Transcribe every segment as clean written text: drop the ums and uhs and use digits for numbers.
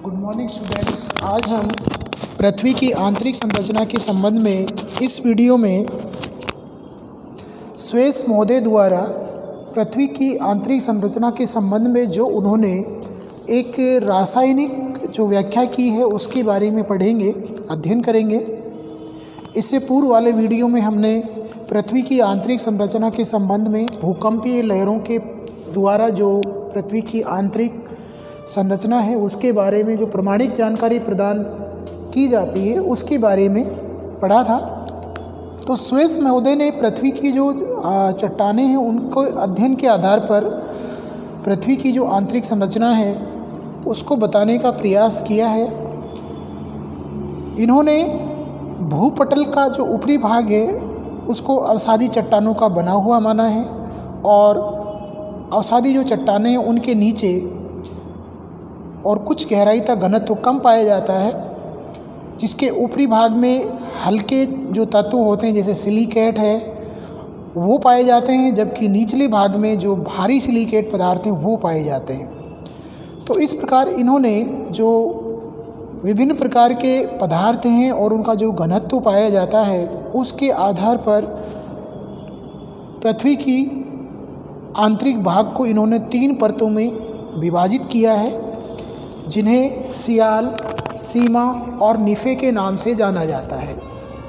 Good morning students. आज हम पृथ्वी की आंतरिक संरचना के संबंध में इस वीडियो में स्वेस महोदय द्वारा पृथ्वी की आंतरिक संरचना के संबंध में जो उन्होंने एक रासायनिक जो व्याख्या की है उसके बारे में पढ़ेंगे, अध्ययन करेंगे। इससे पूर्व वाले वीडियो में हमने पृथ्वी की आंतरिक संरचना के संबंध में भूकंपीय लहरों के द्वारा जो पृथ्वी की आंतरिक संरचना है उसके बारे में जो प्रमाणिक जानकारी प्रदान की जाती है उसके बारे में पढ़ा था। तो स्वेस महोदय ने पृथ्वी की जो चट्टानें हैं उनको अध्ययन के आधार पर पृथ्वी की जो आंतरिक संरचना है उसको बताने का प्रयास किया है। इन्होंने भूपटल का जो ऊपरी भाग है उसको अवसादी चट्टानों का बना हुआ माना है और अवसादी जो चट्टानें हैं उनके नीचे और कुछ गहराई तक घनत्व कम पाया जाता है, जिसके ऊपरी भाग में हल्के जो तत्व होते हैं जैसे सिलिकेट है वो पाए जाते हैं, जबकि निचले भाग में जो भारी सिलिकेट पदार्थ हैं वो पाए जाते हैं। तो इस प्रकार इन्होंने जो विभिन्न प्रकार के पदार्थ हैं और उनका जो घनत्व पाया जाता है उसके आधार पर पृथ्वी की आंतरिक भाग को इन्होंने 3 परतों में विभाजित किया है, जिन्हें सियाल, सीमा और निफे के नाम से जाना जाता है।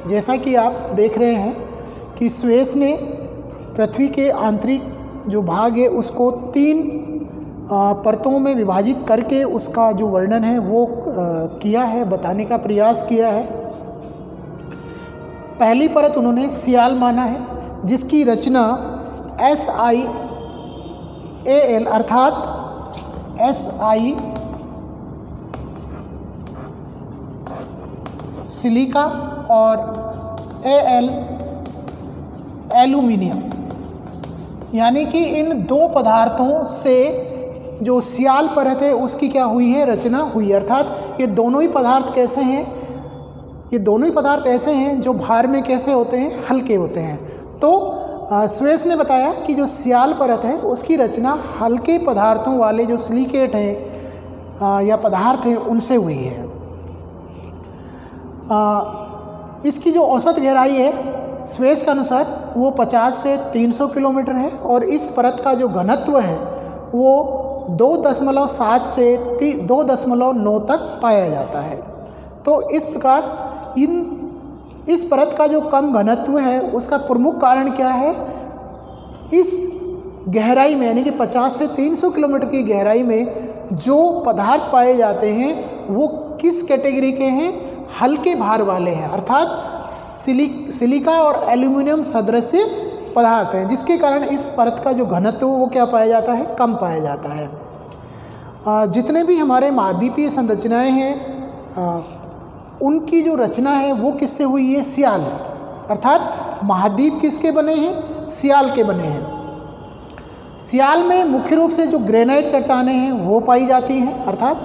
जैसा कि आप देख रहे हैं कि स्वेस ने पृथ्वी के आंतरिक जो भाग है उसको 3 परतों में विभाजित करके उसका जो वर्णन है वो किया है, बताने का प्रयास किया है। पहली परत उन्होंने सियाल माना है, जिसकी रचना SiAl अर्थात Si सिलिका और Al एल्यूमिनियम, यानी कि इन 2 पदार्थों से जो सियाल परत है उसकी क्या हुई है, रचना हुई। अर्थात ये दोनों ही पदार्थ कैसे हैं, ये दोनों ही पदार्थ ऐसे हैं जो भार में कैसे होते हैं, हल्के होते हैं। तो स्वेस ने बताया कि जो सियाल परत है उसकी रचना हल्के पदार्थों वाले जो सिलिकेट हैं या पदार्थ हैं उनसे हुई है। इसकी जो औसत गहराई है स्वेस के अनुसार वो 50 से 300 किलोमीटर है और इस परत का जो घनत्व है वो 2.7 से 2.9 तक पाया जाता है। तो इस प्रकार इस परत का जो कम घनत्व है उसका प्रमुख कारण क्या है, इस गहराई में यानी कि 50 से 300 किलोमीटर की गहराई में जो पदार्थ पाए जाते हैं वो किस कैटेगरी के हैं, हल्के भार वाले हैं, अर्थात सिलिका और एल्यूमिनियम सदृश पदार्थ हैं, जिसके कारण इस परत का जो घनत्व वो क्या पाया जाता है, कम पाया जाता है। जितने भी हमारे महाद्वीपीय संरचनाएं हैं उनकी जो रचना है वो किससे हुई है, सियाल, अर्थात महाद्वीप किसके बने हैं, सियाल के बने हैं। सियाल में मुख्य रूप से जो ग्रेनाइट चट्टानें हैं वो पाई जाती हैं, अर्थात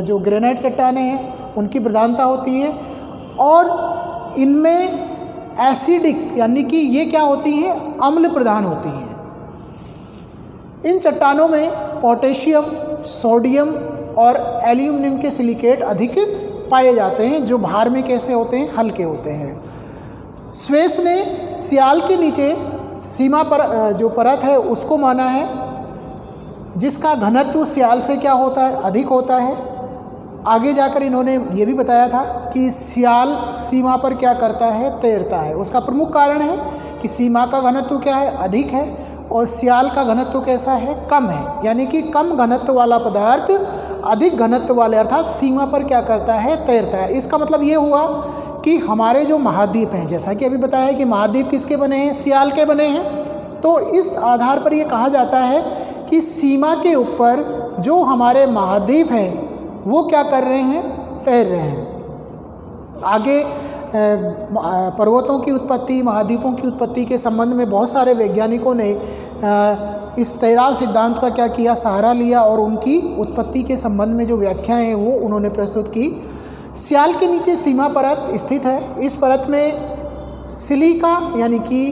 जो ग्रेनाइट चट्टानें हैं उनकी प्रधानता होती है और इनमें एसिडिक यानी कि ये क्या होती हैं, अम्ल प्रधान होती हैं। इन चट्टानों में पोटेशियम, सोडियम और एल्यूमिनियम के सिलिकेट अधिक पाए जाते हैं, जो भार में कैसे होते हैं, हल्के होते हैं। स्वेस ने सियाल के नीचे सीमा पर जो परत है उसको माना है, जिसका घनत्व सियाल से क्या होता है, अधिक होता है। आगे जाकर इन्होंने ये भी बताया था कि सियाल सीमा पर क्या करता है, तैरता है। उसका प्रमुख कारण है कि सीमा का घनत्व क्या है, अधिक है और सियाल का घनत्व कैसा है, कम है, यानी कि कम घनत्व वाला पदार्थ अधिक घनत्व वाले अर्थात सीमा पर क्या करता है, तैरता है। इसका मतलब ये हुआ कि हमारे जो महाद्वीप हैं, जैसा कि अभी बताया कि महाद्वीप किसके बने हैं, सियाल के बने हैं। तो इस आधार पर ये कहा जाता है कि सीमा के ऊपर जो हमारे महाद्वीप हैं वो क्या कर रहे हैं, तैर रहे हैं। आगे पर्वतों की उत्पत्ति, महाद्वीपों की उत्पत्ति के संबंध में बहुत सारे वैज्ञानिकों ने इस तैराव सिद्धांत का क्या किया, सहारा लिया और उनकी उत्पत्ति के संबंध में जो व्याख्याएं हैं वो उन्होंने प्रस्तुत की। सियाल के नीचे सीमा परत स्थित है। इस परत में सिलिका यानी कि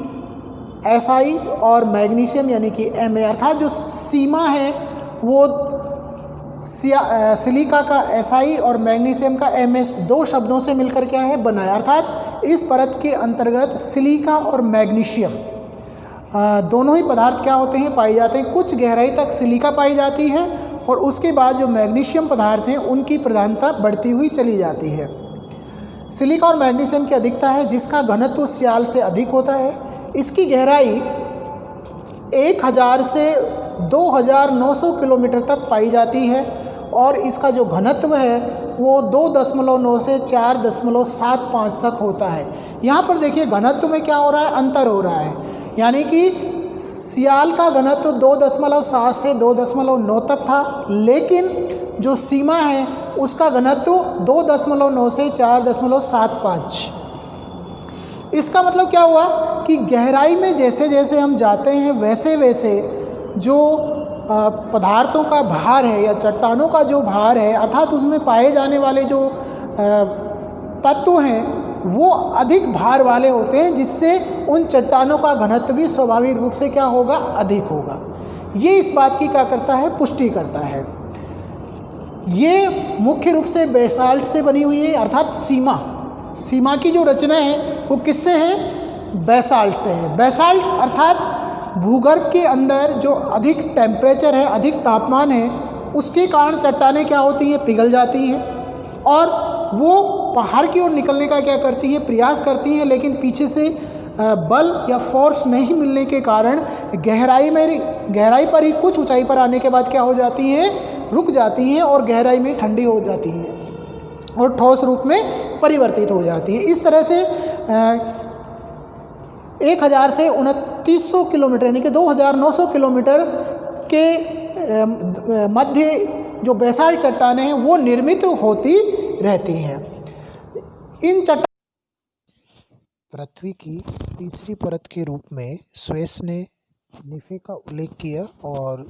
Si और मैग्नीशियम यानी कि Ma, अर्थात जो सीमा है वो सिलिका का SI और मैग्नीशियम का MS दो शब्दों से मिलकर क्या है बना है। अर्थात इस परत के अंतर्गत सिलिका और मैग्नीशियम दोनों ही पदार्थ क्या होते हैं पाए जाते हैं। कुछ गहराई तक सिलिका पाई जाती है और उसके बाद जो मैग्नीशियम पदार्थ हैं उनकी प्रधानता बढ़ती हुई चली जाती है। सिलिका और मैग्नीशियम की अधिकता है जिसका घनत्व सियाल से अधिक होता है। इसकी गहराई 1000 से 2900 किलोमीटर तक पाई जाती है और इसका जो घनत्व है वो 2.9 से 4.75 तक होता है। यहाँ पर देखिए घनत्व में क्या हो रहा है, अंतर हो रहा है, यानी कि सियाल का घनत्व 2.7 से 2.9 तक था, लेकिन जो सीमा है उसका घनत्व 2.9 से 4.75। इसका मतलब क्या हुआ कि गहराई में जैसे जैसे हम जाते हैं वैसे वैसे जो पदार्थों का भार है या चट्टानों का जो भार है, अर्थात उसमें पाए जाने वाले जो तत्व हैं वो अधिक भार वाले होते हैं, जिससे उन चट्टानों का घनत्व भी स्वाभाविक रूप से क्या होगा, अधिक होगा। ये इस बात की क्या करता है, पुष्टि करता है। ये मुख्य रूप से बेसाल्ट से बनी हुई है, अर्थात सीमा की जो रचना है वो किससे है, बेसाल्ट से है। बेसाल्ट अर्थात भूगर्भ के अंदर जो अधिक टेम्परेचर है, अधिक तापमान है, उसके कारण चट्टानें क्या होती हैं, पिघल जाती हैं और वो बाहर की ओर निकलने का क्या करती हैं, प्रयास करती हैं, लेकिन पीछे से बल या फोर्स नहीं मिलने के कारण गहराई पर ही कुछ ऊंचाई पर आने के बाद क्या हो जाती हैं, रुक जाती हैं और गहराई में ठंडी हो जाती हैं और ठोस रूप में परिवर्तित हो जाती है। इस तरह से 1000 से 2900 किलोमीटर यानी कि 2900 किलोमीटर के मध्य जो बेसाल्ट चट्टानें हैं वो निर्मित होती रहती हैं। इन पृथ्वी की तीसरी परत के रूप में स्वेस ने निफे का उल्लेख किया और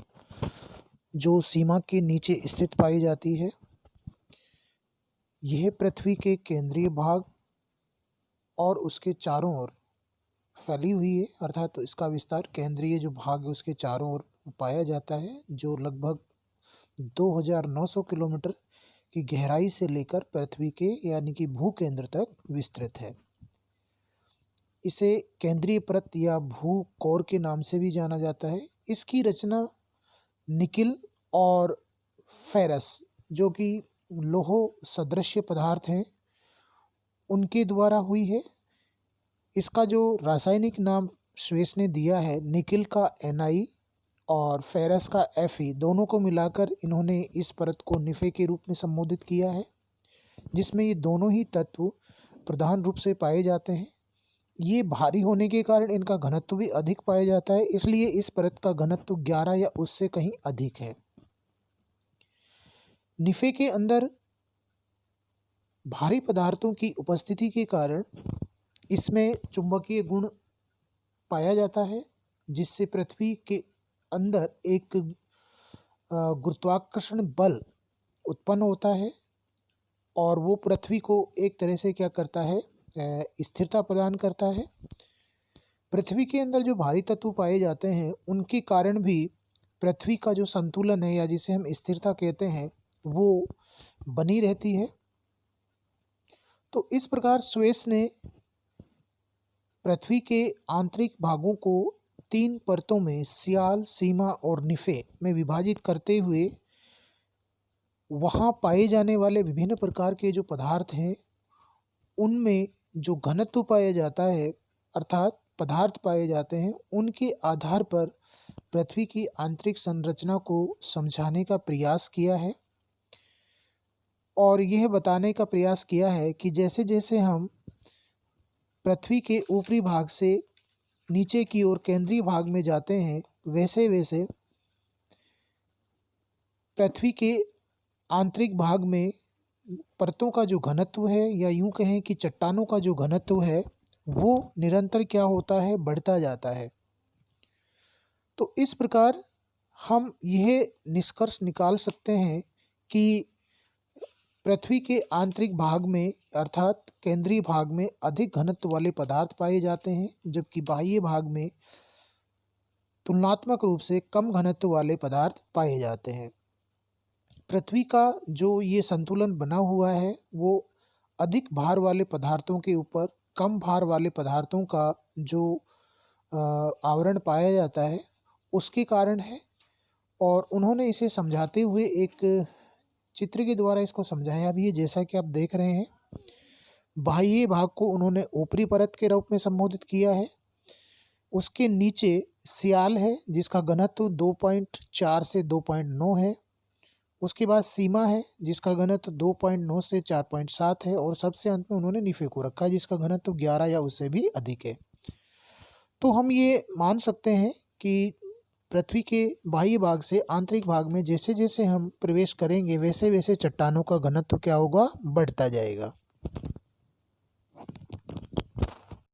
जो सीमा के नीचे स्थित पाई जाती है। यह पृथ्वी के केंद्रीय भाग और उसके चारों ओर फैली हुई है, अर्थात इसका विस्तार केंद्रीय जो भाग है उसके चारों ओर पाया जाता है, जो लगभग 2900 किलोमीटर की गहराई से लेकर पृथ्वी के यानी कि भू केंद्र तक विस्तृत है। इसे केंद्रीय परत या भू कोर के नाम से भी जाना जाता है। इसकी रचना निकिल और फेरस जो कि लोह सदृश पदार्थ हैं उनके द्वारा हुई है। इसका जो रासायनिक नाम स्वेस ने दिया है, निकिल का Na और फेरस का Fe, दोनों को मिलाकर इन्होंने इस परत को निफे के रूप में संबोधित किया है, जिसमें ये दोनों ही तत्व प्रधान रूप से पाए जाते हैं। ये भारी होने के कारण इनका घनत्व भी अधिक पाया जाता है, इसलिए इस परत का घनत्व 11 या उससे कहीं अधिक है। निफे के अंदर भारी पदार्थों की उपस्थिति के कारण इसमें चुंबकीय गुण पाया जाता है, जिससे पृथ्वी के अंदर एक गुरुत्वाकर्षण बल उत्पन्न होता है और वो पृथ्वी को एक तरह से क्या करता है, स्थिरता प्रदान करता है। पृथ्वी के अंदर जो भारी तत्व पाए जाते हैं उनके कारण भी पृथ्वी का जो संतुलन है या जिसे हम स्थिरता कहते हैं वो बनी रहती है। तो इस प्रकार स्वेस ने पृथ्वी के आंतरिक भागों को 3 परतों में सियाल, सीमा और निफे में विभाजित करते हुए वहाँ पाए जाने वाले विभिन्न प्रकार के जो पदार्थ हैं उनमें जो घनत्व पाया जाता है, अर्थात पदार्थ पाए जाते हैं, उनके आधार पर पृथ्वी की आंतरिक संरचना को समझाने का प्रयास किया है और यह बताने का प्रयास किया है कि जैसे जैसे हम पृथ्वी के ऊपरी भाग से नीचे की ओर केंद्रीय भाग में जाते हैं वैसे वैसे पृथ्वी के आंतरिक भाग में परतों का जो घनत्व है या यूं कहें कि चट्टानों का जो घनत्व है वो निरंतर क्या होता है, बढ़ता जाता है। तो इस प्रकार हम यह निष्कर्ष निकाल सकते हैं कि पृथ्वी के आंतरिक भाग में अर्थात केंद्रीय भाग में अधिक घनत्व वाले पदार्थ पाए जाते हैं, जबकि बाह्य भाग में तुलनात्मक रूप से कम घनत्व वाले पदार्थ पाए जाते हैं। पृथ्वी का जो ये संतुलन बना हुआ है वो अधिक भार वाले पदार्थों के ऊपर कम भार वाले पदार्थों का जो आवरण पाया जाता है उसके कारण है। और उन्होंने इसे समझाते हुए एक चित्र के द्वारा इसको समझाया भी है, जैसा कि आप देख रहे हैं। बाह्य भाग को उन्होंने ऊपरी परत के रूप में संबोधित किया है। उसके नीचे सियाल है जिसका घनत्व 2.4 से 2.9 है। उसके बाद सीमा है जिसका घनत्व 2.9 से 4.7 है। और सबसे अंत में उन्होंने निफे को रखा है जिसका घनत्व 11 या उससे भी अधिक है। तो हम ये मान सकते हैं कि पृथ्वी के बाह्य भाग से आंतरिक भाग में जैसे जैसे हम प्रवेश करेंगे वैसे वैसे चट्टानों का घनत्व क्या होगा, बढ़ता जाएगा।